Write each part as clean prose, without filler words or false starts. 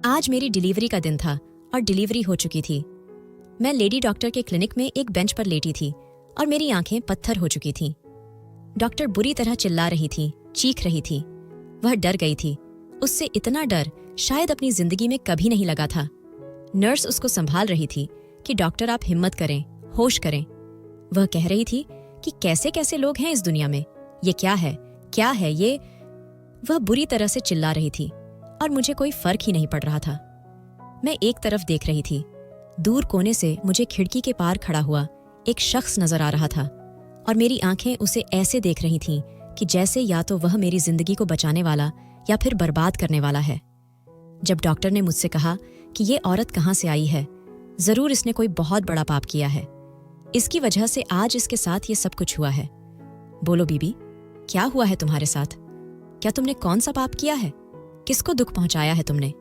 आज मेरी डिलीवरी का दिन था और डिलीवरी हो चुकी थी। मैं लेडी डॉक्टर के क्लिनिक में एक बेंच पर लेटी थी और मेरी आंखें पत्थर हो चुकी थीं। डॉक्टर बुरी तरह चिल्ला रही थी, चीख रही थी। वह डर गई थी। उससे इतना डर शायद अपनी जिंदगी में कभी नहीं लगा था। नर्स उसको संभाल रही थी कि डॉक्टर आप हिम्मत करें, होश करें। वह कह रही थी कि कैसे कैसे लोग हैं इस दुनिया में, ये क्या है ये। वह बुरी तरह से चिल्ला रही थी और मुझे कोई फर्क ही नहीं पड़ रहा था। मैं एक तरफ देख रही थी। दूर कोने से मुझे खिड़की के पार खड़ा हुआ एक शख्स नजर आ रहा था और मेरी आंखें उसे ऐसे देख रही थीं कि जैसे या तो वह मेरी जिंदगी को बचाने वाला या फिर बर्बाद करने वाला है। जब डॉक्टर ने मुझसे कहा कि ये औरत कहाँ से आई है, जरूर इसने कोई बहुत बड़ा पाप किया है, इसकी वजह से आज इसके साथ ये सब कुछ हुआ है। बोलो बीबी, क्या हुआ है तुम्हारे साथ? क्या तुमने कौन सा पाप किया है? किसको दुख पहुंचाया है तुमने?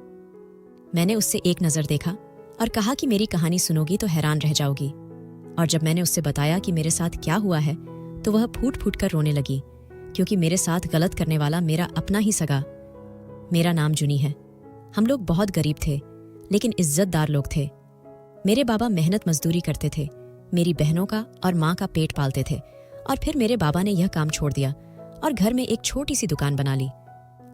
मैंने उससे एक नजर देखा और कहा कि मेरी कहानी सुनोगी तो हैरान रह जाओगी। और जब मैंने उससे बताया कि मेरे साथ क्या हुआ है तो वह फूट फूट कर रोने लगी, क्योंकि मेरे साथ गलत करने वाला मेरा अपना ही सगा। मेरा नाम जुनी है। हम लोग बहुत गरीब थे लेकिन इज्जतदार लोग थे। मेरे बाबा मेहनत मजदूरी करते थे, मेरी बहनों का और माँ का पेट पालते थे। और फिर मेरे बाबा ने यह काम छोड़ दिया और घर में एक छोटी सी दुकान बना ली।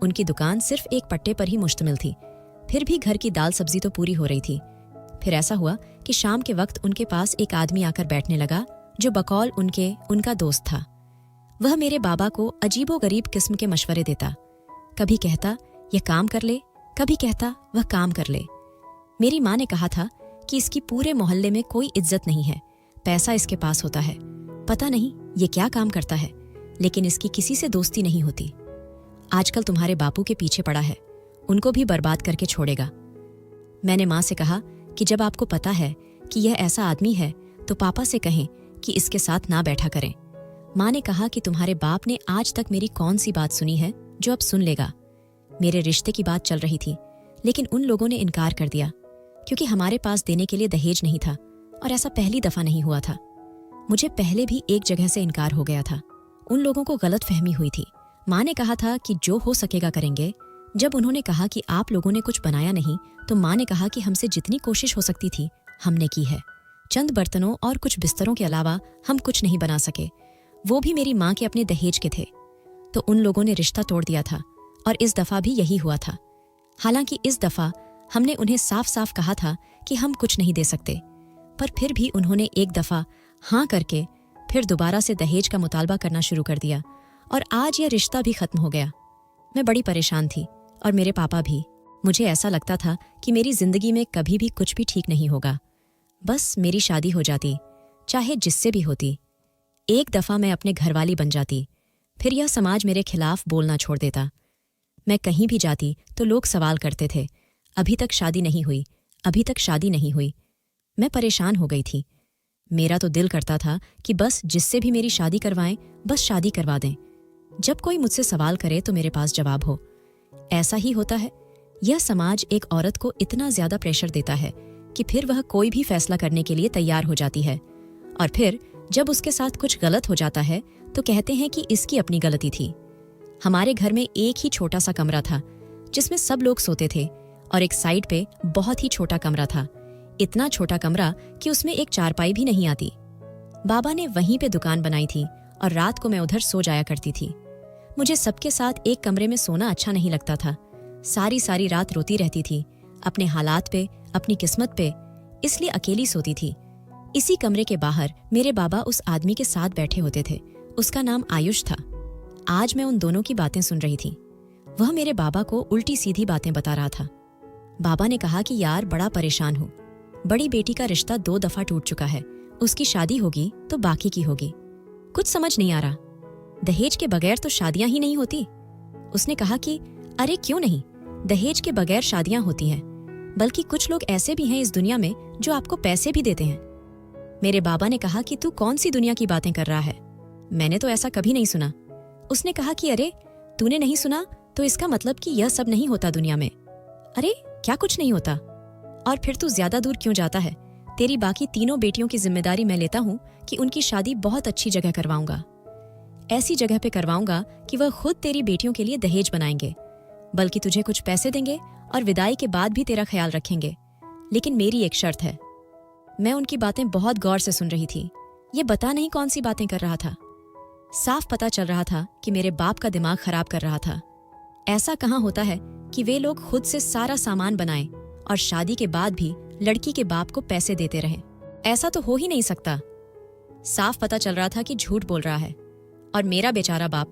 उनकी दुकान सिर्फ एक पट्टे पर ही मुश्तमिल थी, फिर भी घर की दाल सब्जी तो पूरी हो रही थी। फिर ऐसा हुआ कि शाम के वक्त उनके पास एक आदमी आकर बैठने लगा जो बकौल उनका दोस्त था। वह मेरे बाबा को अजीबोगरीब किस्म के मशवरे देता। कभी कहता यह काम कर ले, कभी कहता वह काम कर ले। मेरी माँ ने कहा था कि इसकी पूरे मोहल्ले में कोई इज्जत नहीं है, पैसा इसके पास होता है, पता नहीं ये क्या काम करता है, लेकिन इसकी किसी से दोस्ती नहीं होती। आजकल तुम्हारे बापू के पीछे पड़ा है, उनको भी बर्बाद करके छोड़ेगा। मैंने माँ से कहा कि जब आपको पता है कि यह ऐसा आदमी है तो पापा से कहें कि इसके साथ ना बैठा करें। माँ ने कहा कि तुम्हारे बाप ने आज तक मेरी कौन सी बात सुनी है जो अब सुन लेगा। मेरे रिश्ते की बात चल रही थी लेकिन उन लोगों ने इनकार कर दिया, क्योंकि हमारे पास देने के लिए दहेज नहीं था और ऐसा पहली दफा नहीं हुआ था। मुझे पहले भी एक जगह से इनकार हो गया था। उन लोगों को गलत फहमी हुई थी। माँ ने कहा था कि जो हो सकेगा करेंगे। जब उन्होंने कहा कि आप लोगों ने कुछ बनाया नहीं तो माँ ने कहा कि हमसे जितनी कोशिश हो सकती थी हमने की है। चंद बर्तनों और कुछ बिस्तरों के अलावा हम कुछ नहीं बना सके, वो भी मेरी माँ के अपने दहेज के थे। तो उन लोगों ने रिश्ता तोड़ दिया था और इस दफा भी यही हुआ था। हालांकि इस दफा हमने उन्हें साफ साफ कहा था कि हम कुछ नहीं दे सकते, पर फिर भी उन्होंने एक दफा हाँ करके फिर दोबारा से दहेज का मुतालबा करना शुरू कर दिया और आज यह रिश्ता भी खत्म हो गया। मैं बड़ी परेशान थी और मेरे पापा भी। मुझे ऐसा लगता था कि मेरी जिंदगी में कभी भी कुछ भी ठीक नहीं होगा। बस मेरी शादी हो जाती, चाहे जिससे भी होती। एक दफा मैं अपने घरवाली बन जाती, फिर यह समाज मेरे खिलाफ बोलना छोड़ देता। मैं कहीं भी जाती तो लोग सवाल करते थे, अभी तक शादी नहीं हुई, अभी तक शादी नहीं हुई। मैं परेशान हो गई थी। मेरा तो दिल करता था कि बस जिससे भी मेरी शादी करवाएं, बस शादी करवा दें। जब कोई मुझसे सवाल करे तो मेरे पास जवाब हो। ऐसा ही होता है। यह समाज एक औरत को इतना ज्यादा प्रेशर देता है कि फिर वह कोई भी फैसला करने के लिए तैयार हो जाती है, और फिर जब उसके साथ कुछ गलत हो जाता है तो कहते हैं कि इसकी अपनी गलती थी। हमारे घर में एक ही छोटा सा कमरा था जिसमें सब लोग सोते थे और एक साइड पे बहुत ही छोटा कमरा था। इतना छोटा कमरा कि उसमें एक चारपाई भी नहीं आती। बाबा ने वहीं पे दुकान बनाई थी और रात को मैं उधर सो जाया करती थी। मुझे सबके साथ एक कमरे में सोना अच्छा नहीं लगता था। सारी सारी रात रोती रहती थी, अपने हालात पे, अपनी किस्मत पे, इसलिए अकेली सोती थी। इसी कमरे के बाहर मेरे बाबा उस आदमी के साथ बैठे होते थे। उसका नाम आयुष था। आज मैं उन दोनों की बातें सुन रही थी। वह मेरे बाबा को उल्टी सीधी बातें बता रहा था। बाबा ने कहा कि यार बड़ा परेशान हूँ, बड़ी बेटी का रिश्ता 2 दफा टूट चुका है, उसकी शादी होगी तो बाकी की होगी। कुछ समझ नहीं आ रहा, दहेज के बगैर तो शादियां ही नहीं होती। उसने कहा कि अरे क्यों नहीं, दहेज के बगैर शादियां होती हैं, बल्कि कुछ लोग ऐसे भी हैं इस दुनिया में जो आपको पैसे भी देते हैं। मेरे बाबा ने कहा कि तू कौन सी दुनिया की बातें कर रहा है, मैंने तो ऐसा कभी नहीं सुना। उसने कहा कि अरे तूने नहीं सुना तो इसका मतलब कि यह सब नहीं होता दुनिया में। अरे क्या कुछ नहीं होता? और फिर तू ज्यादा दूर क्यों जाता है? तेरी बाकी तीनों बेटियों की जिम्मेदारी मैं लेता हूँ कि उनकी शादी बहुत अच्छी जगह करवाऊंगा, ऐसी जगह पे करवाऊंगा कि वह खुद तेरी बेटियों के लिए दहेज बनाएंगे बल्कि तुझे कुछ पैसे देंगे और विदाई के बाद भी तेरा ख्याल रखेंगे। लेकिन मेरी एक शर्त है। मैं उनकी बातें बहुत गौर से सुन रही थी। ये बता नहीं कौन सी बातें कर रहा था। साफ पता चल रहा था कि मेरे बाप का दिमाग खराब कर रहा था। ऐसा कहाँ होता है कि वे लोग खुद से सारा सामान बनाएं और शादी के बाद भी लड़की के बाप को पैसे देते रहें। ऐसा तो हो ही नहीं सकता। साफ पता चल रहा था कि झूठ बोल रहा है। और मेरा बेचारा बाप,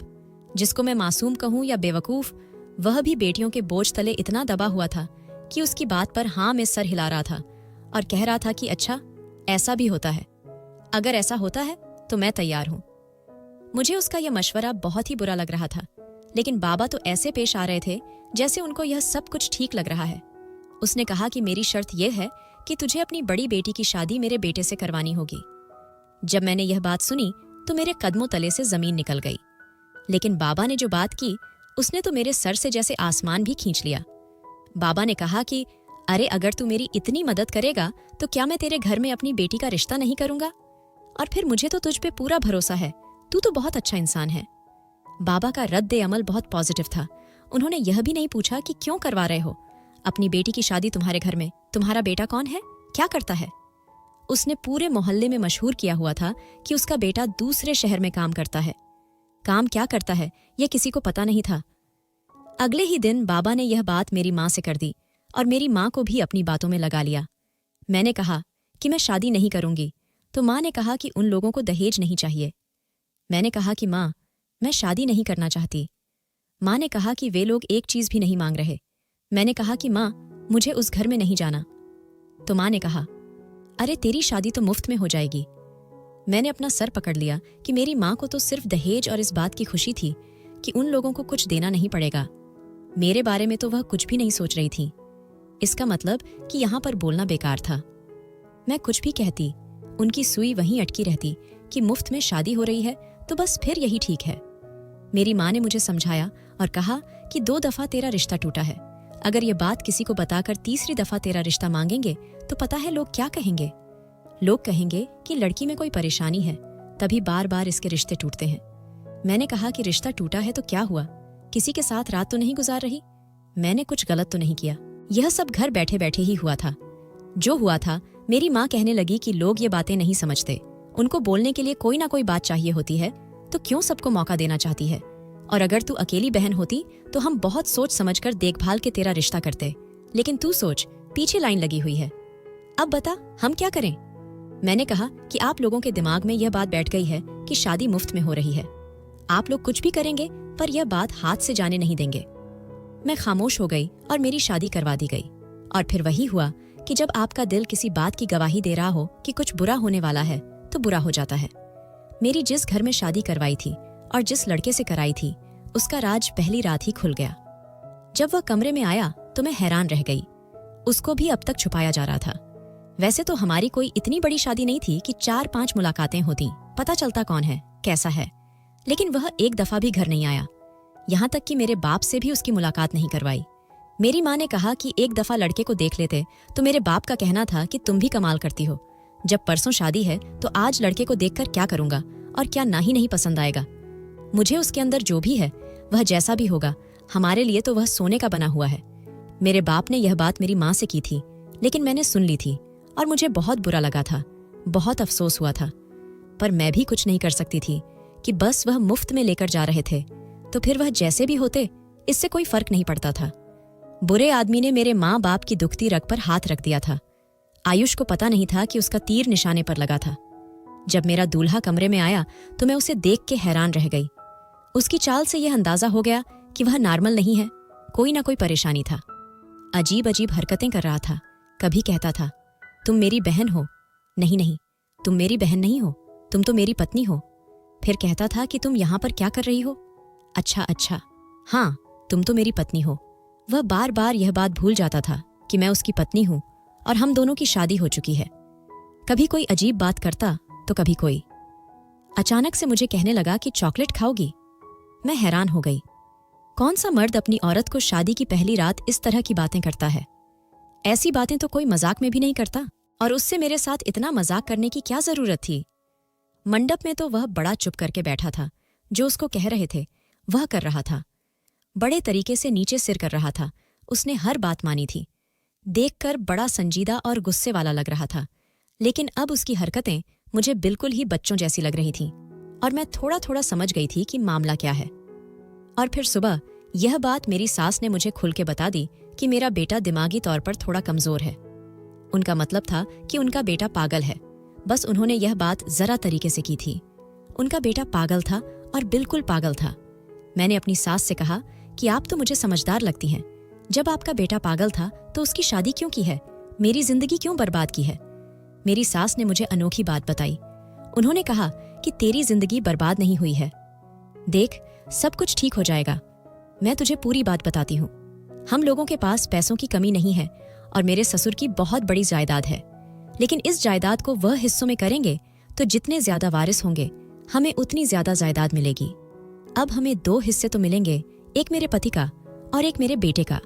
जिसको मैं मासूम कहूं या बेवकूफ, वह भी बेटियों के बोझ तले इतना दबा हुआ था कि उसकी बात पर हाँ में सर हिला रहा था और कह रहा था कि अच्छा, ऐसा भी होता है। अगर ऐसा होता है तो मैं तैयार हूं। मुझे उसका यह मशवरा बहुत ही बुरा लग रहा था, लेकिन बाबा तो ऐसे पेश आ रहे थे जैसे उनको यह सब कुछ ठीक लग रहा है। उसने कहा कि मेरी शर्त यह है कि तुझे अपनी बड़ी बेटी की शादी मेरे बेटे से करवानी होगी। जब मैंने यह बात सुनी तो मेरे कदमों तले से जमीन निकल गई। लेकिन बाबा ने जो बात की, उसने तो मेरे सर से जैसे आसमान भी खींच लिया। बाबा ने कहा कि अरे, अगर तू मेरी इतनी मदद करेगा तो क्या मैं तेरे घर में अपनी बेटी का रिश्ता नहीं करूंगा? और फिर मुझे तो तुझ पे पूरा भरोसा है, तू तो बहुत अच्छा इंसान है। बाबा का रद्द अमल बहुत पॉजिटिव था। उन्होंने यह भी नहीं पूछा कि क्यों करवा रहे हो अपनी बेटी की शादी तुम्हारे घर में, तुम्हारा बेटा कौन है, क्या करता है। उसने पूरे मोहल्ले में मशहूर किया हुआ था कि उसका बेटा दूसरे शहर में काम करता है। काम क्या करता है यह किसी को पता नहीं था। अगले ही दिन बाबा ने यह बात मेरी माँ से कर दी और मेरी माँ को भी अपनी बातों में लगा लिया। मैंने कहा कि मैं शादी नहीं करूंगी, तो माँ ने कहा कि उन लोगों को दहेज नहीं चाहिए। मैंने कहा कि माँ, मैं शादी नहीं करना चाहती। माँ ने कहा कि वे लोग एक चीज भी नहीं मांग रहे। मैंने कहा कि माँ, मुझे उस घर में नहीं जाना। तो माँ ने कहा, अरे, तेरी शादी तो मुफ्त में हो जाएगी। मैंने अपना सर पकड़ लिया कि मेरी माँ को तो सिर्फ दहेज और इस बात की खुशी थी कि उन लोगों को कुछ देना नहीं पड़ेगा। मेरे बारे में तो वह कुछ भी नहीं सोच रही थी। इसका मतलब कि यहाँ पर बोलना बेकार था। मैं कुछ भी कहती, उनकी सुई वहीं अटकी रहती कि मुफ्त में शादी हो रही है तो बस फिर यही ठीक है। मेरी माँ ने मुझे समझाया और कहा कि 2 दफा तेरा रिश्ता टूटा है। अगर ये बात किसी को बताकर तीसरी दफा तेरा रिश्ता मांगेंगे तो पता है लोग क्या कहेंगे। लोग कहेंगे कि लड़की में कोई परेशानी है, तभी बार बार इसके रिश्ते टूटते हैं। मैंने कहा कि रिश्ता टूटा है तो क्या हुआ, किसी के साथ रात तो नहीं गुजार रही, मैंने कुछ गलत तो नहीं किया। यह सब घर बैठे बैठे ही हुआ था। जो हुआ था, मेरी माँ कहने लगी कि लोग ये बातें नहीं समझते, उनको बोलने के लिए कोई ना कोई बात चाहिए होती है, तो क्यों सबको मौका देना चाहती है। और अगर तू अकेली बहन होती तो हम बहुत सोच समझकर देखभाल के तेरा रिश्ता करते, लेकिन तू सोच, पीछे लाइन लगी हुई है। अब बता हम क्या करें। मैंने कहा कि आप लोगों के दिमाग में यह बात बैठ गई है कि शादी मुफ्त में हो रही है। आप लोग कुछ भी करेंगे पर यह बात हाथ से जाने नहीं देंगे। मैं खामोश हो गई और मेरी शादी करवा दी गई। और फिर वही हुआ कि जब आपका दिल किसी बात की गवाही दे रहा हो कि कुछ बुरा होने वाला है तो बुरा हो जाता है। मेरी जिस घर में शादी करवाई थी और जिस लड़के से कराई थी, उसका राज पहली रात ही खुल गया। जब वह कमरे में आया तो मैं हैरान रह गई। उसको भी अब तक छुपाया जा रहा था। वैसे तो हमारी कोई इतनी बड़ी शादी नहीं थी कि 4-5 मुलाकातें होती, पता चलता कौन है, कैसा है, लेकिन वह एक दफा भी घर नहीं आया। यहाँ तक कि मेरे बाप से भी उसकी मुलाकात नहीं करवाई। मेरी माँ ने कहा कि एक दफा लड़के को देख लेते, तो मेरे बाप का कहना था कि तुम भी कमाल करती हो। जब परसों शादी है तो आज लड़के को देखकर क्या करूंगा और क्या ना ही नहीं पसंद आएगा। मुझे उसके अंदर जो भी है, वह जैसा भी होगा, हमारे लिए तो वह सोने का बना हुआ है। मेरे बाप ने यह बात मेरी माँ से की थी, लेकिन मैंने सुन ली थी और मुझे बहुत बुरा लगा था, बहुत अफसोस हुआ था। पर मैं भी कुछ नहीं कर सकती थी कि बस वह मुफ्त में लेकर जा रहे थे, तो फिर वह जैसे भी होते, इससे कोई फर्क नहीं पड़ता था। बुरे आदमी ने मेरे माँ बाप की दुखती रग पर हाथ रख दिया था। आयुष को पता नहीं था कि उसका तीर निशाने पर लगा था। जब मेरा दूल्हा कमरे में आया तो मैं उसे देख के हैरान रह गई। उसकी चाल से यह अंदाजा हो गया कि वह नॉर्मल नहीं है, कोई ना कोई परेशानी था। अजीब अजीब हरकतें कर रहा था। कभी कहता था, तुम मेरी बहन हो। नहीं नहीं, तुम मेरी बहन नहीं हो, तुम तो मेरी पत्नी हो। फिर कहता था कि तुम यहाँ पर क्या कर रही हो। अच्छा अच्छा, हाँ, तुम तो मेरी पत्नी हो। वह बार बार यह बात भूल जाता था कि मैं उसकी पत्नी हूँ और हम दोनों की शादी हो चुकी है। कभी कोई अजीब बात करता तो कभी कोई। अचानक से मुझे कहने लगा कि चॉकलेट खाओगी। मैं हैरान हो गई। कौन सा मर्द अपनी औरत को शादी की पहली रात इस तरह की बातें करता है। ऐसी बातें तो कोई मजाक में भी नहीं करता, और उससे मेरे साथ इतना मजाक करने की क्या जरूरत थी। मंडप में तो वह बड़ा चुप करके बैठा था। जो उसको कह रहे थे वह कर रहा था। बड़े तरीके से नीचे सिर कर रहा था। उसने हर बात मानी थी। देखकर बड़ा संजीदा और गुस्से वाला लग रहा था, लेकिन अब उसकी हरकतें मुझे बिल्कुल ही बच्चों जैसी लग रही थीं और मैं थोड़ा थोड़ा समझ गई थी कि मामला क्या है। और फिर सुबह यह बात मेरी सास ने मुझे खुल के बता दी कि मेरा बेटा दिमागी तौर पर थोड़ा कमजोर है। उनका मतलब था कि उनका बेटा पागल है, बस उन्होंने यह बात जरा तरीके से की थी। उनका बेटा पागल था और बिल्कुल पागल था। मैंने अपनी सास से कहा कि आप तो मुझे समझदार लगती हैं। जब आपका बेटा पागल था तो उसकी शादी क्यों की है? मेरी जिंदगी क्यों बर्बाद की है? मेरी सास ने मुझे अनोखी बात बताई। उन्होंने कहा कि तेरी जिंदगी बर्बाद नहीं हुई है। देख, सब कुछ ठीक हो जाएगा। मैं तुझे पूरी बात बताती हूँ। हम लोगों के पास पैसों की कमी नहीं है और मेरे ससुर की बहुत बड़ी जायदाद है, लेकिन इस जायदाद को वह हिस्सों में करेंगे तो जितने ज्यादा वारिस होंगे हमें उतनी ज्यादा जायदाद मिलेगी। अब हमें 2 हिस्से तो मिलेंगे, एक मेरे पति का और एक मेरे बेटे का।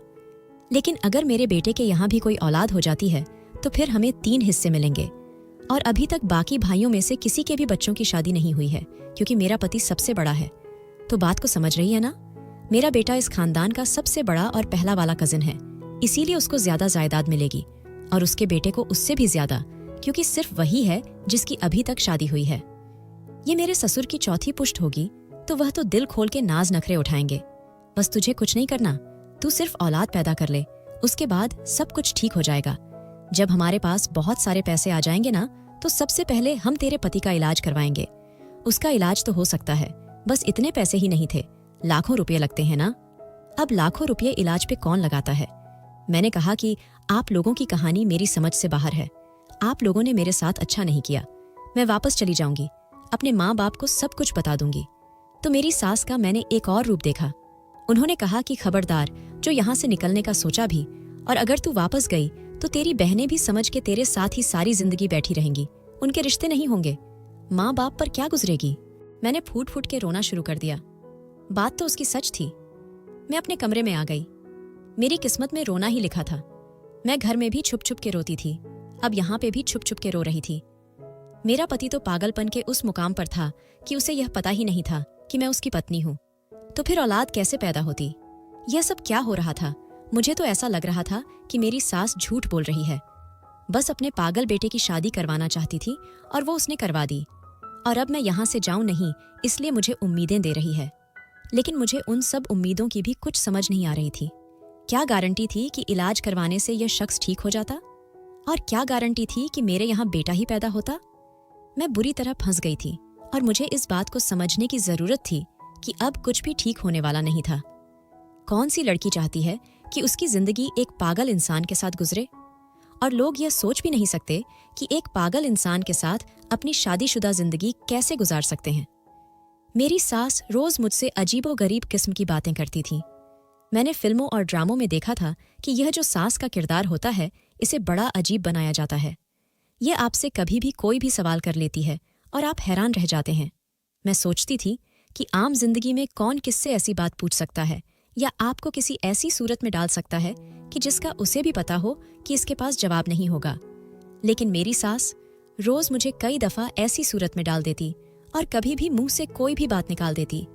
लेकिन अगर मेरे बेटे के यहाँ भी कोई औलाद हो जाती है तो फिर हमें 3 हिस्से मिलेंगे। और अभी तक बाकी भाइयों में से किसी के भी बच्चों की शादी नहीं हुई है, क्योंकि मेरा पति सबसे बड़ा है। तो बात को समझ रही है ना? मेरा बेटा इस खानदान का सबसे बड़ा और पहला वाला कजिन है, इसीलिए उसको ज्यादा जायदाद मिलेगी, और उसके बेटे को उससे भी ज्यादा, क्योंकि सिर्फ वही है जिसकी अभी तक शादी हुई है। ये मेरे ससुर की चौथी पुश्त होगी, तो वह तो दिल खोल के नाज नखरे उठाएंगे। बस तुझे कुछ नहीं करना, तू सिर्फ औलाद पैदा कर ले, उसके बाद सब कुछ ठीक हो जाएगा। जब हमारे पास बहुत सारे पैसे आ जाएंगे ना, तो सबसे पहले हम तेरे पति का इलाज करवाएंगे। उसका इलाज तो हो सकता है, बस इतने पैसे ही नहीं थे, लाखों रुपये लगते हैं ना। अब लाखों रुपये इलाज पे कौन लगाता है? मैंने कहा कि आप लोगों की कहानी मेरी समझ से बाहर है। आप लोगों ने मेरे साथ अच्छा नहीं किया। मैं वापस चली जाऊंगी, अपने माँ बाप को सब कुछ बता दूंगी। तो मेरी सास का मैंने एक और रूप देखा। उन्होंने कहा कि खबरदार, जो यहाँ से निकलने का सोचा भी, और अगर तू वापस गई तो तेरी बहनें भी समझ के तेरे साथ ही सारी जिंदगी बैठी रहेंगी, उनके रिश्ते नहीं होंगे, माँ बाप पर क्या गुजरेगी। मैंने फूट फूट के रोना शुरू कर दिया। बात तो उसकी सच थी। मैं अपने कमरे में आ गई। मेरी किस्मत में रोना ही लिखा था। मैं घर में भी छुप छुप के रोती थी, अब यहाँ पे भी छुप छुप के रो रही थी। मेरा पति तो पागलपन के उस मुकाम पर था कि उसे यह पता ही नहीं था कि मैं उसकी पत्नी हूँ। तो फिर औलाद कैसे पैदा होती? यह सब क्या हो रहा था? मुझे तो ऐसा लग रहा था कि मेरी सास झूठ बोल रही है। बस अपने पागल बेटे की शादी करवाना चाहती थी और वो उसने करवा दी। और अब मैं यहाँ से जाऊं नहीं, इसलिए मुझे उम्मीदें दे रही है। लेकिन मुझे उन सब उम्मीदों की भी कुछ समझ नहीं आ रही थी। क्या गारंटी थी कि इलाज करवाने से यह शख्स ठीक हो जाता? और क्या गारंटी थी कि मेरे यहाँ बेटा ही पैदा होता? मैं बुरी तरह फंस गई थी और मुझे इस बात को समझने की जरूरत थी कि अब कुछ भी ठीक होने वाला नहीं था। कौन सी लड़की चाहती है कि उसकी जिंदगी एक पागल इंसान के साथ गुजरे? और लोग यह सोच भी नहीं सकते कि एक पागल इंसान के साथ अपनी शादीशुदा जिंदगी कैसे गुजार सकते हैं। मेरी सास रोज मुझसे अजीबोगरीब किस्म की बातें करती थी। मैंने फिल्मों और ड्रामों में देखा था कि यह जो सास का किरदार होता है, इसे बड़ा अजीब बनाया जाता है। यह आपसे कभी भी कोई भी सवाल कर लेती है और आप हैरान रह जाते हैं। मैं सोचती थी कि आम जिंदगी में कौन किससे ऐसी बात पूछ सकता है या आपको किसी ऐसी सूरत में डाल सकता है कि जिसका उसे भी पता हो कि इसके पास जवाब नहीं होगा। लेकिन मेरी सास रोज मुझे कई दफा ऐसी सूरत में डाल देती और कभी भी मुंह से कोई भी बात निकाल देती।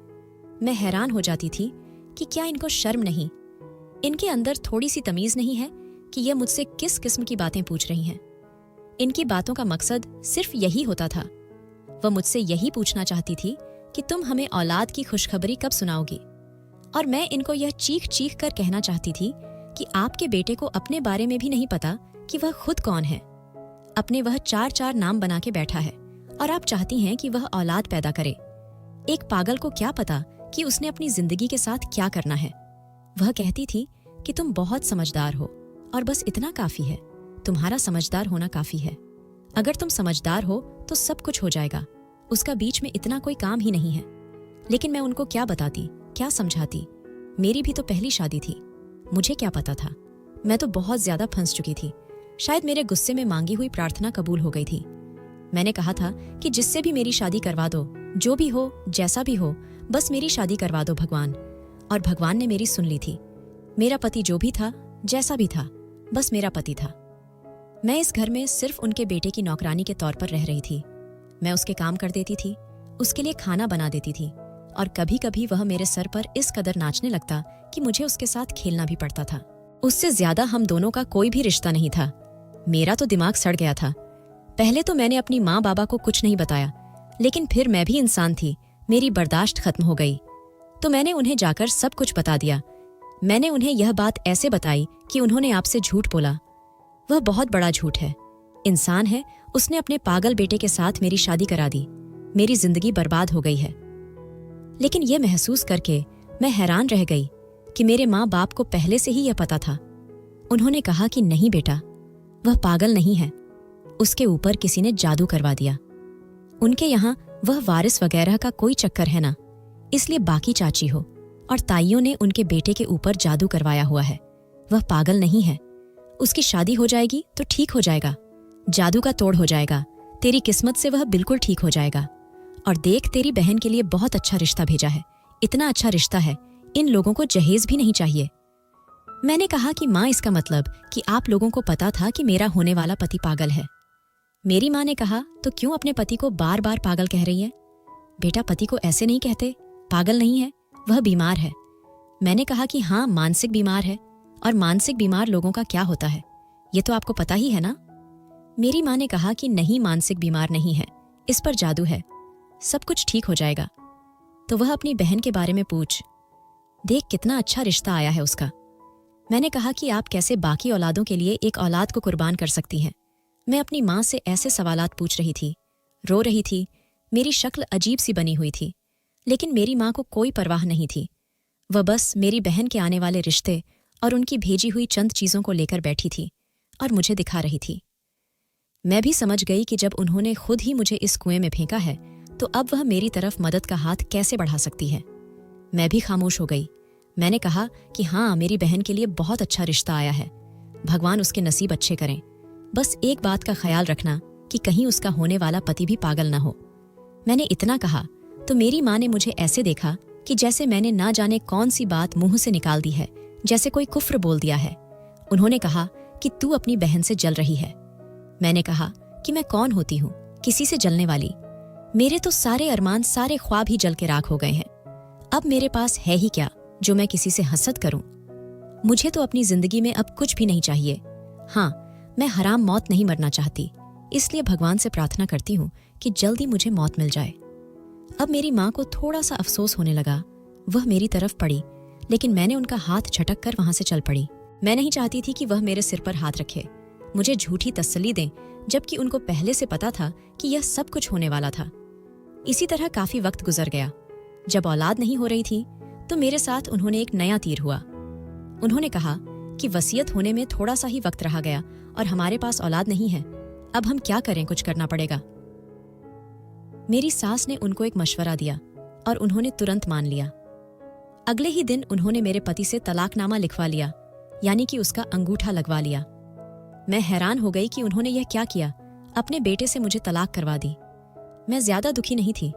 मैं हैरान हो जाती थी कि क्या इनको शर्म नहीं, इनके अंदर थोड़ी सी तमीज नहीं है कि यह मुझसे किस किस्म की बातें पूछ रही हैं। इनकी बातों का मकसद सिर्फ यही होता था। वह मुझसे यही पूछना चाहती थी कि तुम हमें औलाद की खुशखबरी कब सुनाओगी। और मैं इनको यह चीख चीख कर कहना चाहती थी कि आपके बेटे को अपने बारे में भी नहीं पता कि वह खुद कौन है। अपने वह 4 नाम बना के बैठा है और आप चाहती हैं कि वह औलाद पैदा करे। एक पागल को क्या पता कि उसने अपनी जिंदगी के साथ क्या करना है। वह कहती थी कि तुम बहुत समझदार हो और बस इतना काफी है, तुम्हारा समझदार होना काफी है। अगर तुम समझदार हो तो सब कुछ हो जाएगा, उसका बीच में इतना कोई काम ही नहीं है। लेकिन मैं उनको क्या बताती, क्या समझाती? मेरी भी तो पहली शादी थी, मुझे क्या पता था। मैं तो बहुत ज्यादा फंस चुकी थी। शायद मेरे गुस्से में मांगी हुई प्रार्थना कबूल हो गई थी। मैंने कहा था कि जिससे भी मेरी शादी करवा दो, जो भी हो, जैसा भी हो, बस मेरी शादी करवा दो भगवान। और भगवान ने मेरी सुन ली थी। मेरा पति जो भी था, जैसा भी था, बस मेरा पति था। मैं इस घर में सिर्फ उनके बेटे की नौकरानी के तौर पर रह रही थी। मैं उसके काम कर देती थी, उसके लिए खाना बना देती थी और कभी कभी वह मेरे सर पर इस कदर नाचने लगता कि मुझे उसके साथ खेलना भी पड़ता था। उससे ज्यादा हम दोनों का कोई भी रिश्ता नहीं था। मेरा तो दिमाग सड़ गया था। पहले तो मैंने अपनी माँ बाबा को कुछ नहीं बताया, लेकिन फिर मैं भी इंसान थी, मेरी बर्दाश्त खत्म हो गई तो मैंने उन्हें जाकर सब कुछ बता दिया। मैंने उन्हें यह बात ऐसे बताई कि उन्होंने आपसे झूठ बोला। वह बहुत बड़ा झूठ है। इंसान है, उसने अपने पागल बेटे के साथ मेरी शादी करा दी। मेरी जिंदगी बर्बाद हो गई है। लेकिन यह महसूस करके मैं हैरान रह गई कि मेरे माँ बाप को पहले से ही यह पता था। उन्होंने कहा कि नहीं बेटा, वह पागल नहीं है, उसके ऊपर किसी ने जादू करवा दिया। उनके यहाँ वह वारिस वगैरह का कोई चक्कर है ना, इसलिए बाकी चाची हो और ताइयों ने उनके बेटे के ऊपर जादू करवाया हुआ है। वह पागल नहीं है, उसकी शादी हो जाएगी तो ठीक हो जाएगा, जादू का तोड़ हो जाएगा, तेरी किस्मत से वह बिल्कुल ठीक हो जाएगा। और देख, तेरी बहन के लिए बहुत अच्छा रिश्ता भेजा है, इतना अच्छा रिश्ता है, इन लोगों को जहेज भी नहीं चाहिए। मैंने कहा कि माँ, इसका मतलब कि आप लोगों को पता था कि मेरा होने वाला पति पागल है। मेरी माँ ने कहा, तो क्यों अपने पति को बार बार पागल कह रही है? बेटा, पति को ऐसे नहीं कहते, पागल नहीं है, वह बीमार है। मैंने कहा कि हाँ, मानसिक बीमार है, और मानसिक बीमार लोगों का क्या होता है ये तो आपको पता ही है ना। मेरी माँ ने कहा कि नहीं, मानसिक बीमार नहीं है, इस पर जादू है, सब कुछ ठीक हो जाएगा। तो वह अपनी बहन के बारे में पूछ, देख कितना अच्छा रिश्ता आया है उसका। मैंने कहा कि आप कैसे बाकी औलादों के लिए एक औलाद को कुर्बान कर सकती हैं। मैं अपनी माँ से ऐसे सवालात पूछ रही थी, रो रही थी, मेरी शक्ल अजीब सी बनी हुई थी, लेकिन मेरी माँ को कोई परवाह नहीं थी। वह बस मेरी बहन के आने वाले रिश्ते और उनकी भेजी हुई चंद चीज़ों को लेकर बैठी थी और मुझे दिखा रही थी। मैं भी समझ गई कि जब उन्होंने खुद ही मुझे इस कुएं में फेंका है तो अब वह मेरी तरफ मदद का हाथ कैसे बढ़ा सकती है। मैं भी खामोश हो गई। मैंने कहा कि हाँ, मेरी बहन के लिए बहुत अच्छा रिश्ता आया है, भगवान उसके नसीब अच्छे करें। बस एक बात का ख्याल रखना कि कहीं उसका होने वाला पति भी पागल ना हो। मैंने इतना कहा तो मेरी माँ ने मुझे ऐसे देखा कि जैसे मैंने ना जाने कौन सी बात मुंह से निकाल दी है, जैसे कोई कुफ्र बोल दिया है। उन्होंने कहा कि तू अपनी बहन से जल रही है। मैंने कहा कि मैं कौन होती हूँ किसी से जलने वाली, मेरे तो सारे अरमान, सारे ख्वाब ही जल के राख हो गए हैं। अब मेरे पास है ही क्या जो मैं किसी से हसद करूं। मुझे तो अपनी जिंदगी में अब कुछ भी नहीं चाहिए। हाँ, मैं हराम मौत नहीं मरना चाहती, इसलिए भगवान से प्रार्थना करती हूँ कि जल्दी मुझे मौत मिल जाए। अब मेरी माँ को थोड़ा सा अफसोस होने लगा। वह मेरी तरफ पड़ी, लेकिन मैंने उनका हाथ झटक कर वहां से चल पड़ी। मैं नहीं चाहती थी कि वह मेरे सिर पर हाथ रखे, मुझे झूठी तसल्ली दें, जबकि उनको पहले से पता था कि यह सब कुछ होने वाला था। इसी तरह काफी वक्त गुजर गया। जब औलाद नहीं हो रही थी तो मेरे साथ उन्होंने एक नया तीर हुआ। उन्होंने कहा कि वसीयत होने में थोड़ा सा ही वक्त रहा गया और हमारे पास औलाद नहीं है, अब हम क्या करें, कुछ करना पड़ेगा। मेरी सास ने उनको एक मशवरा दिया और उन्होंने तुरंत मान लिया। अगले ही दिन उन्होंने मेरे पति से तलाकनामा लिखवा लिया, यानी कि उसका अंगूठा लगवा लिया। मैं हैरान हो गई कि उन्होंने यह क्या किया, अपने बेटे से मुझे तलाक करवा दी। मैं ज्यादा दुखी नहीं थी,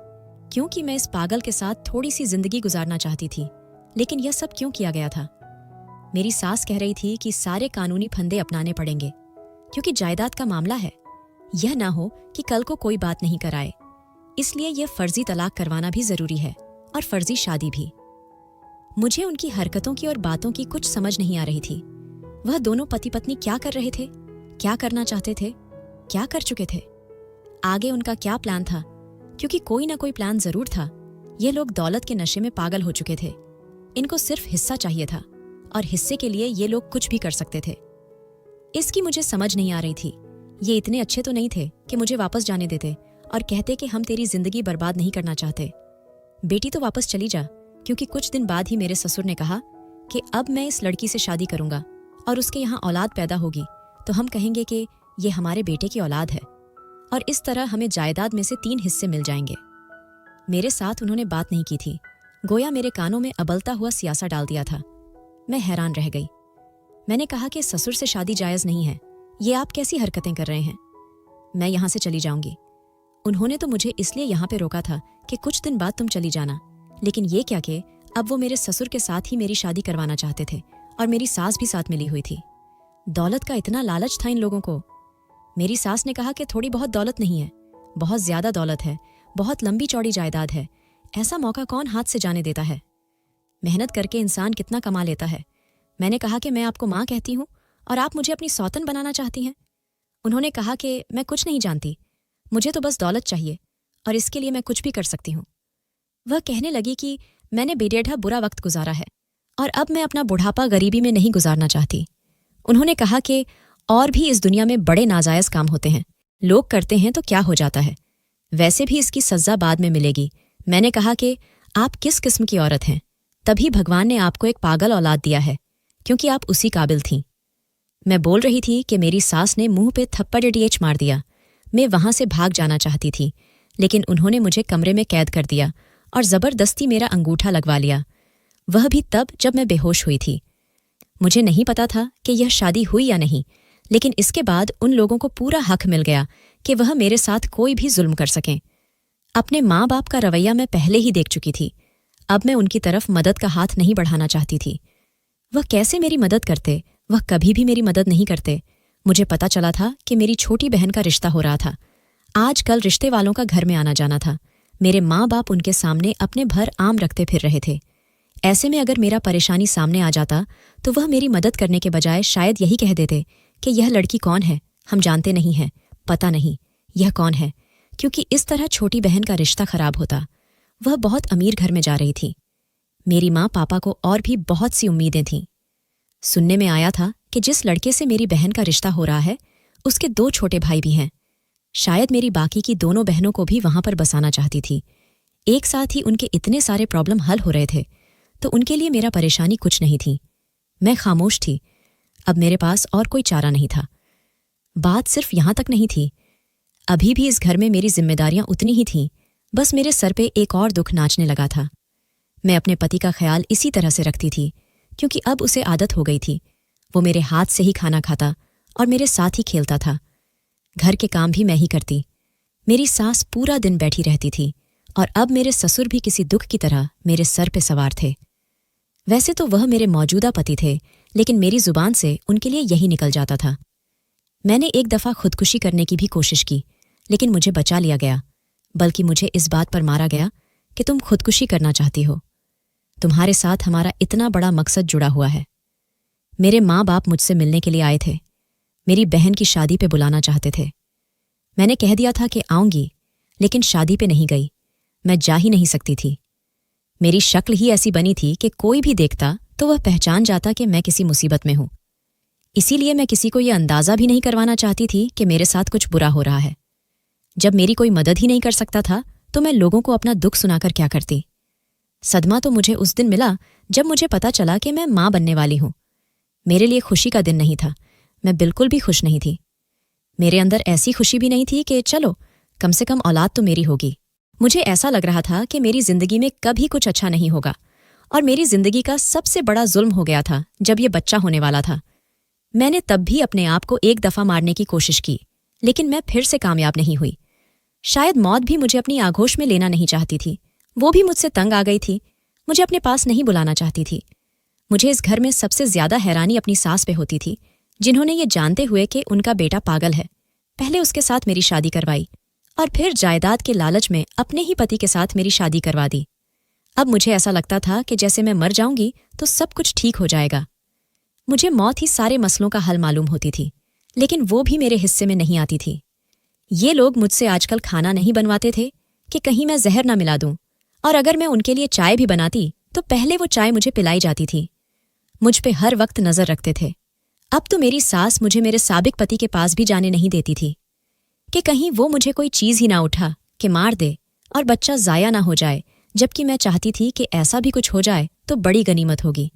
क्योंकि मैं इस पागल के साथ थोड़ी सी जिंदगी गुजारना चाहती थी, लेकिन यह सब क्यों किया गया था। मेरी सास कह रही थी कि सारे कानूनी फंदे अपनाने पड़ेंगे, क्योंकि जायदाद का मामला है, यह ना हो कि कल को कोई बात नहीं कराए, इसलिए यह फर्जी तलाक करवाना भी जरूरी है और फर्जी शादी भी। मुझे उनकी हरकतों की और बातों की कुछ समझ नहीं आ रही थी। वह दोनों पति पत्नी क्या कर रहे थे, क्या करना चाहते थे, क्या कर चुके थे, आगे उनका क्या प्लान था, क्योंकि कोई ना कोई प्लान जरूर था। ये लोग दौलत के नशे में पागल हो चुके थे, इनको सिर्फ हिस्सा चाहिए था और हिस्से के लिए ये लोग कुछ भी कर सकते थे। इसकी मुझे समझ नहीं आ रही थी। ये इतने अच्छे तो नहीं थे कि मुझे वापस जाने देते और कहते कि हम तेरी जिंदगी बर्बाद नहीं करना चाहते, बेटी तो वापस चली जा, क्योंकि कुछ दिन बाद ही मेरे ससुर ने कहा कि अब मैं इस लड़की से शादी करूंगा और उसके यहाँ औलाद पैदा होगी तो हम कहेंगे कि ये हमारे बेटे की औलाद है और इस तरह हमें जायदाद में से 3 हिस्से मिल जाएंगे। मेरे साथ उन्होंने बात नहीं की थी, गोया मेरे कानों में अबलता हुआ सियासा डाल दिया था। मैं हैरान रह गई। मैंने कहा कि ससुर से शादी जायज नहीं है, ये आप कैसी हरकतें कर रहे हैं, मैं यहाँ से चली जाऊंगी। उन्होंने तो मुझे इसलिए यहाँ पे रोका था कि कुछ दिन बाद तुम चली जाना, लेकिन ये क्या कि अब वो मेरे ससुर के साथ ही मेरी शादी करवाना चाहते थे और मेरी सास भी साथ मिली हुई थी। दौलत का इतना लालच था इन लोगों को। मेरी सास ने कहा कि थोड़ी बहुत दौलत नहीं है, बहुत ज्यादा दौलत है, बहुत लंबी चौड़ी जायदाद है, ऐसा मौका कौन हाथ से जाने देता है? मेहनत करके इंसान कितना कमा लेता है। मैंने कहा कि मैं आपको माँ कहती हूँ और आप मुझे अपनी सौतन बनाना चाहती हैं। उन्होंने कहा कि मैं कुछ नहीं जानती, मुझे तो बस दौलत चाहिए और इसके लिए मैं कुछ भी कर सकती हूँ। वह कहने लगी कि मैंने बेडेढ़ा बुरा वक्त गुजारा है और अब मैं अपना बुढ़ापा गरीबी में नहीं गुजारना चाहती। उन्होंने कहा कि और भी इस दुनिया में बड़े नाजायज़ काम होते हैं, लोग करते हैं तो क्या हो जाता है, वैसे भी इसकी सज़ा बाद में मिलेगी। मैंने कहा कि आप किस किस्म की औरत हैं? तभी भगवान ने आपको एक पागल औलाद दिया है, क्योंकि आप उसी काबिल थीं। मैं बोल रही थी कि मेरी सास ने मुंह पे थप्पड़ डीएच मार दिया। मैं वहां से भाग जाना चाहती थी, लेकिन उन्होंने मुझे कमरे में कैद कर दिया और जबरदस्ती मेरा अंगूठा लगवा लिया, वह भी तब जब मैं बेहोश हुई थी। मुझे नहीं पता था कि यह शादी हुई या नहीं, लेकिन इसके बाद उन लोगों को पूरा हक मिल गया कि वह मेरे साथ कोई भी जुल्म कर सकें। अपने माँ बाप का रवैया मैं पहले ही देख चुकी थी। अब मैं उनकी तरफ मदद का हाथ नहीं बढ़ाना चाहती थी। वह कैसे मेरी मदद करते? वह कभी भी मेरी मदद नहीं करते। मुझे पता चला था कि मेरी छोटी बहन का रिश्ता हो रहा था। आजकल रिश्ते वालों का घर में आना जाना था। मेरे माँ बाप उनके सामने अपने भर आम रखते फिर रहे थे। ऐसे में अगर मेरा परेशानी सामने आ जाता तो वह मेरी मदद करने के बजाय शायद यही कह देते कि यह लड़की कौन है, हम जानते नहीं हैं, पता नहीं यह कौन है, क्योंकि इस तरह छोटी बहन का रिश्ता खराब होता। वह बहुत अमीर घर में जा रही थी। मेरी माँ पापा को और भी बहुत सी उम्मीदें थीं। सुनने में आया था कि जिस लड़के से मेरी बहन का रिश्ता हो रहा है उसके 2 छोटे भाई भी हैं। शायद मेरी बाकी की दोनों बहनों को भी वहां पर बसाना चाहती थी। एक साथ ही उनके इतने सारे प्रॉब्लम हल हो रहे थे, तो उनके लिए मेरा परेशानी कुछ नहीं थी। मैं खामोश थी। अब मेरे पास और कोई चारा नहीं था। बात सिर्फ यहां तक नहीं थी। अभी भी इस घर में मेरी जिम्मेदारियां उतनी ही थीं, बस मेरे सर पे एक और दुख नाचने लगा था। मैं अपने पति का ख्याल इसी तरह से रखती थी, क्योंकि अब उसे आदत हो गई थी। वो मेरे हाथ से ही खाना खाता और मेरे साथ ही खेलता था। घर के काम भी मैं ही करती। मेरी सास पूरा दिन बैठी रहती थी और अब मेरे ससुर भी किसी दुख की तरह मेरे सर पे सवार थे। वैसे तो वह मेरे मौजूदा पति थे, लेकिन मेरी जुबान से उनके लिए यही निकल जाता था। मैंने एक दफ़ा खुदकुशी करने की भी कोशिश की, लेकिन मुझे बचा लिया गया। बल्कि मुझे इस बात पर मारा गया कि तुम खुदकुशी करना चाहती हो। तुम्हारे साथ हमारा इतना बड़ा मकसद जुड़ा हुआ है। मेरे माँ बाप मुझसे मिलने के लिए आए थे। मेरी बहन की शादी पे बुलाना चाहते थे। मैंने कह दिया था कि आऊंगी, लेकिन शादी पे नहीं गई। मैं जा ही नहीं सकती थी। मेरी शक्ल ही ऐसी बनी थी कि कोई भी देखता तो वह पहचान जाता कि मैं किसी मुसीबत में हूं। इसीलिए मैं किसी को यह अंदाजा भी नहीं करवाना चाहती थी कि मेरे साथ कुछ बुरा हो रहा है। जब मेरी कोई मदद ही नहीं कर सकता था तो मैं लोगों को अपना दुख सुनाकर क्या करती। सदमा तो मुझे उस दिन मिला जब मुझे पता चला कि मैं मां बनने वाली हूं। मेरे लिए खुशी का दिन नहीं था। मैं बिल्कुल भी खुश नहीं थी। मेरे अंदर ऐसी खुशी भी नहीं थी कि चलो कम से कम औलाद तो मेरी होगी। मुझे ऐसा लग रहा था कि मेरी जिंदगी में कभी कुछ अच्छा नहीं होगा और मेरी जिंदगी का सबसे बड़ा जुल्म हो गया था जब ये बच्चा होने वाला था। मैंने तब भी अपने आप को एक दफा मारने की कोशिश की, लेकिन मैं फिर से कामयाब नहीं हुई। शायद मौत भी मुझे अपनी आगोश में लेना नहीं चाहती थी। वो भी मुझसे तंग आ गई थी, मुझे अपने पास नहीं बुलाना चाहती थी। मुझे इस घर में सबसे ज्यादा हैरानी अपनी सास पे होती थी, जिन्होंने ये जानते हुए कि उनका बेटा पागल है, पहले उसके साथ मेरी शादी करवाई और फिर जायदाद के लालच में अपने ही पति के साथ मेरी शादी करवा दी। अब मुझे ऐसा लगता था कि जैसे मैं मर जाऊंगी तो सब कुछ ठीक हो जाएगा। मुझे मौत ही सारे मसलों का हल मालूम होती थी, लेकिन वो भी मेरे हिस्से में नहीं आती थी। ये लोग मुझसे आजकल खाना नहीं बनवाते थे कि कहीं मैं जहर ना मिला दूं, और अगर मैं उनके लिए चाय भी बनाती तो पहले वो चाय मुझे पिलाई जाती थी। मुझ पे हर वक्त नजर रखते थे। अब तो मेरी सास मुझे मेरे साबिक पति के पास भी जाने नहीं देती थी कि कहीं वो मुझे कोई चीज ही ना उठा कि मार दे और बच्चा जाया ना हो जाए, जबकि मैं चाहती थी कि ऐसा भी कुछ हो जाए तो बड़ी गनीमत होगी।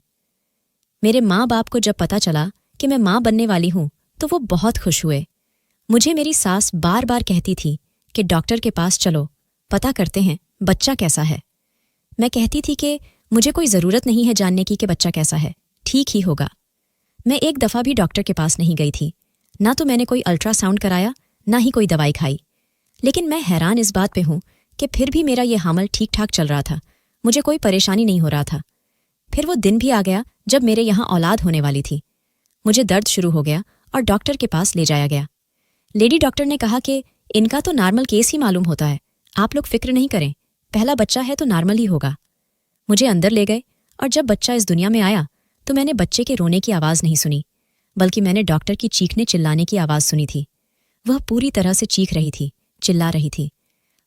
मेरे माँ बाप को जब पता चला कि मैं माँ बनने वाली हूं तो वो बहुत खुश हुए। मुझे मेरी सास बार बार कहती थी कि डॉक्टर के पास चलो, पता करते हैं बच्चा कैसा है। मैं कहती थी कि मुझे कोई ज़रूरत नहीं है जानने की कि बच्चा कैसा है, ठीक ही होगा। मैं एक दफ़ा भी डॉक्टर के पास नहीं गई थी। ना तो मैंने कोई अल्ट्रासाउंड कराया, ना ही कोई दवाई खाई। लेकिन मैं हैरान इस बात पे हूं कि फिर भी मेरा ये हमल ठीक ठाक चल रहा था। मुझे कोई परेशानी नहीं हो रहा था। फिर वो दिन भी आ गया जब मेरे यहाँ औलाद होने वाली थी। मुझे दर्द शुरू हो गया और डॉक्टर के पास ले जाया गया। लेडी डॉक्टर ने कहा कि इनका तो नॉर्मल केस ही मालूम होता है, आप लोग फिक्र नहीं करें, पहला बच्चा है तो नॉर्मल ही होगा। मुझे अंदर ले गए और जब बच्चा इस दुनिया में आया तो मैंने बच्चे के रोने की आवाज़ नहीं सुनी, बल्कि मैंने डॉक्टर की चीखने चिल्लाने की आवाज़ सुनी थी। वह पूरी तरह से चीख रही थी, चिल्ला रही थी।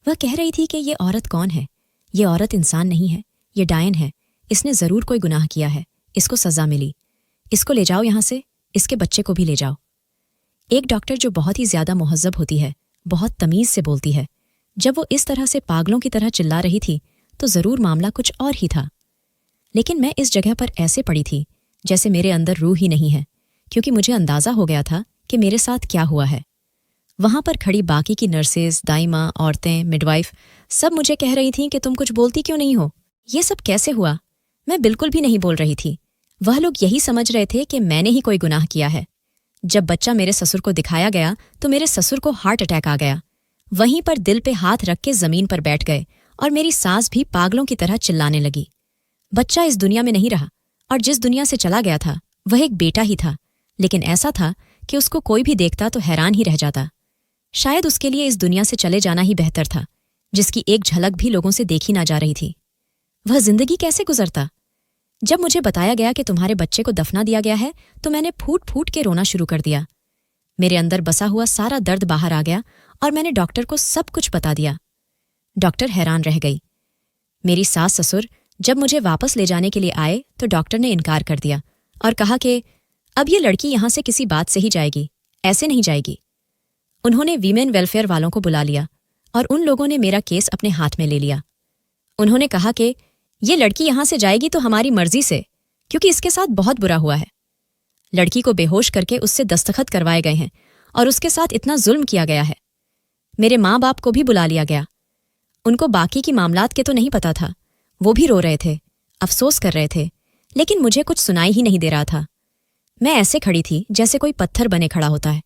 वह कह रही थी कि ये औरत कौन है? ये औरत इंसान नहीं है, ये डायन है। इसने ज़रूर कोई गुनाह किया है, इसको सज़ा मिली। इसको ले जाओ यहाँ से, इसके बच्चे को भी ले जाओ। एक डॉक्टर जो बहुत ही ज़्यादा मुहज़्ज़ब होती है, बहुत तमीज़ से बोलती है, जब वो इस तरह से पागलों की तरह चिल्ला रही थी तो ज़रूर मामला कुछ और ही था। लेकिन मैं इस जगह पर ऐसे पड़ी थी जैसे मेरे अंदर रूह ही नहीं है, क्योंकि मुझे अंदाज़ा हो गया था कि मेरे साथ क्या हुआ है। वहाँ पर खड़ी बाकी की नर्सेज, दाइमा, औरतें, मिडवाइफ सब मुझे कह रही थीं कि तुम कुछ बोलती क्यों नहीं हो? ये सब कैसे हुआ? मैं बिल्कुल भी नहीं बोल रही थी। वह लोग यही समझ रहे थे कि मैंने ही कोई गुनाह किया है। जब बच्चा मेरे ससुर को दिखाया गया तो मेरे ससुर को हार्ट अटैक आ गया। वहीं पर दिल पे हाथ रख के ज़मीन पर बैठ गए और मेरी सास भी पागलों की तरह चिल्लाने लगी। बच्चा इस दुनिया में नहीं रहा और जिस दुनिया से चला गया था वह एक बेटा ही था, लेकिन ऐसा था कि उसको कोई भी देखता तो हैरान ही रह जाता। शायद उसके लिए इस दुनिया से चले जाना ही बेहतर था, जिसकी एक झलक भी लोगों से देखी ना जा रही थी। वह जिंदगी कैसे गुजरता? जब मुझे बताया गया कि तुम्हारे बच्चे को दफना दिया गया है तो मैंने फूट फूट के रोना शुरू कर दिया। मेरे अंदर बसा हुआ सारा दर्द बाहर आ गया और मैंने डॉक्टर को सब कुछ बता दिया। डॉक्टर हैरान रह गई। मेरी सास ससुर जब मुझे वापस ले जाने के लिए आए तो डॉक्टर ने इनकार कर दिया और कहा कि अब ये लड़की यहां से किसी बात से ही जाएगी, ऐसे नहीं जाएगी। उन्होंने वीमेन वेलफेयर वालों को बुला लिया और उन लोगों ने मेरा केस अपने हाथ में ले लिया। उन्होंने कहा कि ये लड़की यहां से जाएगी तो हमारी मर्जी से, क्योंकि इसके साथ बहुत बुरा हुआ है। लड़की को बेहोश करके उससे दस्तखत करवाए गए हैं और उसके साथ इतना जुल्म किया गया है। मेरे माँ बाप को भी बुला लिया गया। उनको बाकी की मामलात के तो नहीं पता था, वो भी रो रहे थे, अफसोस कर रहे थे, लेकिन मुझे कुछ सुनाई ही नहीं दे रहा था। मैं ऐसे खड़ी थी जैसे कोई पत्थर बने खड़ा होता है।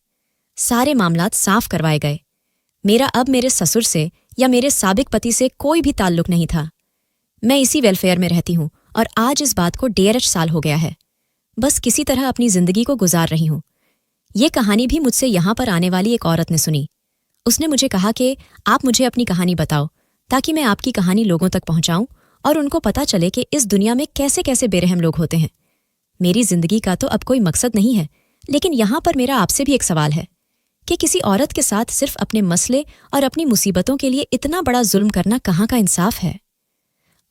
सारे मामलात साफ करवाए गए। मेरा अब मेरे ससुर से या मेरे साबिक पति से कोई भी ताल्लुक नहीं था। मैं इसी वेलफेयर में रहती हूँ और आज इस बात को 1.5 साल हो गया है। बस किसी तरह अपनी जिंदगी को गुजार रही हूँ। ये कहानी भी मुझसे यहाँ पर आने वाली एक औरत ने सुनी। उसने मुझे कहा कि आप मुझे अपनी कहानी बताओ ताकि मैं आपकी कहानी लोगों तक पहुँचाऊँ और उनको पता चले कि इस दुनिया में कैसे कैसे बेरहम लोग होते हैं। मेरी जिंदगी का तो अब कोई मकसद नहीं है, लेकिन यहाँ पर मेरा आपसे भी एक सवाल है कि किसी औरत के साथ सिर्फ अपने मसले और अपनी मुसीबतों के लिए इतना बड़ा जुल्म करना कहाँ का इंसाफ है?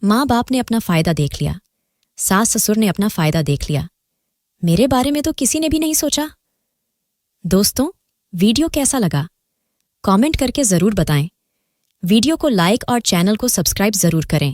माँ बाप ने अपना फ़ायदा देख लिया, सास ससुर ने अपना फ़ायदा देख लिया, मेरे बारे में तो किसी ने भी नहीं सोचा। दोस्तों, वीडियो कैसा लगा? कमेंट करके ज़रूर बताएं। वीडियो को लाइक और चैनल को सब्सक्राइब ज़रूर करें।